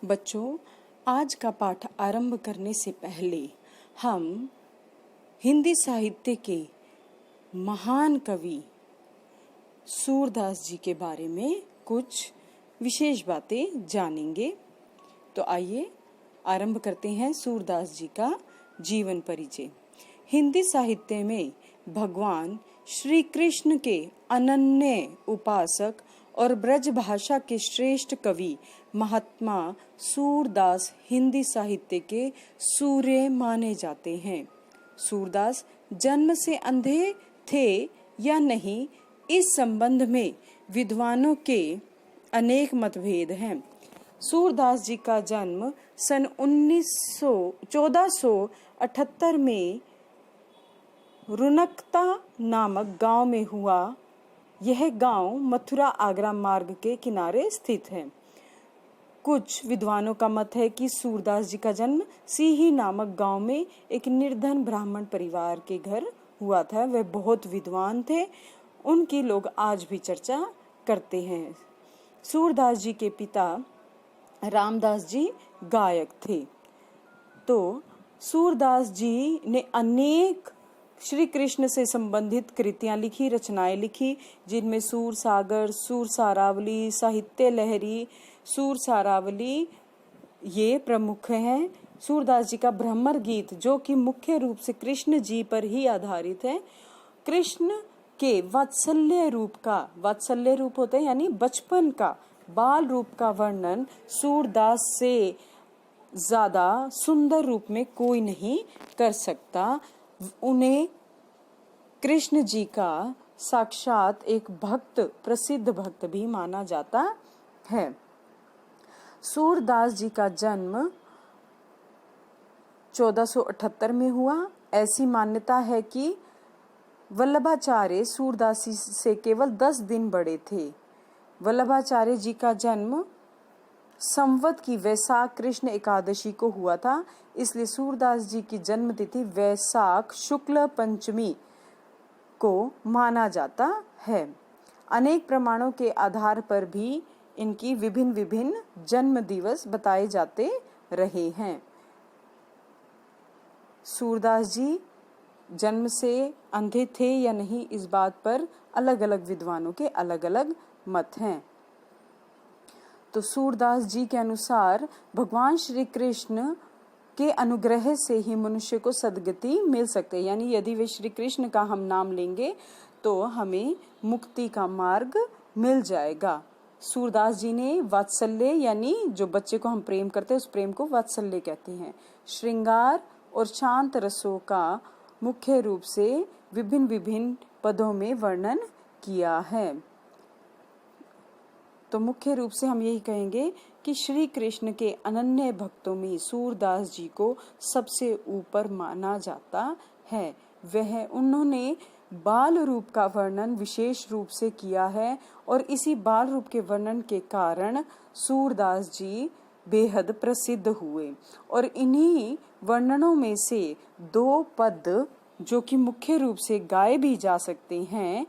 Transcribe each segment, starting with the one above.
बच्चों, आज का पाठ आरंभ करने से पहले हम हिंदी साहित्य के महान कवि सूरदास जी के बारे में कुछ विशेष बातें जानेंगे। तो आइए आरंभ करते हैं सूरदास जी का जीवन परिचय। हिंदी साहित्य में भगवान श्री कृष्ण के अनन्य उपासक और ब्रज भाषा के श्रेष्ठ कवि महात्मा सूरदास हिंदी साहित्य के सूर्य माने जाते हैं। सूरदास जन्म से अंधे थे या नहीं, इस संबंध में विद्वानों के अनेक मतभेद हैं। सूरदास जी का जन्म सन 1478 में रुनकता नामक गांव में हुआ। यह गांव मथुरा आगरा मार्ग के किनारे स्थित है। कुछ विद्वानों का मत है कि सूरदास जी का जन्म सीही नामक गांव में एक निर्धन ब्राह्मण परिवार के घर हुआ था। वे बहुत विद्वान थे, उनकी लोग आज भी चर्चा करते हैं। सूरदास जी के पिता रामदास जी गायक थे। तो सूरदास जी ने अनेक श्री कृष्ण से संबंधित कृतियां लिखी, रचनाएं लिखी, जिनमें सूर सागर, सूर सारावली, साहित्य लहरी, सूर सारावली ये प्रमुख हैं। सूरदास जी का भ्रमर गीत, जो कि मुख्य रूप से कृष्ण जी पर ही आधारित है, कृष्ण के वात्सल्य रूप होते हैं यानी बचपन का, बाल रूप का वर्णन सूरदास से ज्यादा सुंदर रूप में कोई नहीं कर सकता। उन्हें कृष्ण जी का साक्षात एक भक्त, प्रसिद्ध भक्त भी माना जाता है। सूरदास जी का जन्म 1478 में हुआ। ऐसी मान्यता है कि वल्लभाचार्य सूरदास जी से केवल 10 दिन बड़े थे। वल्लभाचार्य जी का जन्म संवत की वैशाख कृष्ण एकादशी को हुआ था, इसलिए सूरदास जी की जन्म तिथि वैशाख शुक्ल पंचमी को माना जाता है। अनेक प्रमाणों के आधार पर भी इनकी विभिन्न विभिन्न जन्म दिवस बताए जाते रहे हैं। सूरदास जी जन्म से अंधे थे या नहीं, इस बात पर अलग अलग विद्वानों के अलग अलग मत हैं। तो सूरदास जी के अनुसार भगवान श्री कृष्ण के अनुग्रह से ही मनुष्य को सद्गति मिल सकते है, यानी यदि वे श्री कृष्ण का हम नाम लेंगे तो हमें मुक्ति का मार्ग मिल जाएगा। सूरदास जी ने वात्सल्य यानी जो बच्चे को हम प्रेम करते हैं उस प्रेम को वात्सल्य कहते हैं। श्रृंगार और शांत रसों का मुख्य रूप से विभिन्न विभिन्न पदों में वर्णन किया है। तो मुख्य रूप से हम यही कहेंगे कि श्री कृष्ण के अनन्य भक्तों में सूरदास जी को सबसे ऊपर माना जाता है। उन्होंने बाल रूप का वर्णन विशेष रूप से किया है और इसी बाल रूप के वर्णन के कारण सूरदास जी बेहद प्रसिद्ध हुए। और इन्हीं वर्णनों में से 2 पद जो कि मुख्य रूप से गाए भी जा सकते हैं,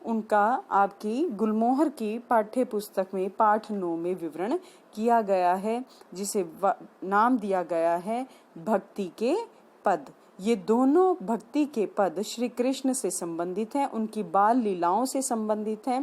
उनका आपकी गुलमोहर की पाठ्य पुस्तक में पाठ 9 में विवरण किया गया है, जिसे नाम दिया गया है भक्ति के पद। ये दोनों भक्ति के पद श्री कृष्ण से संबंधित हैं, उनकी बाल लीलाओं से संबंधित हैं।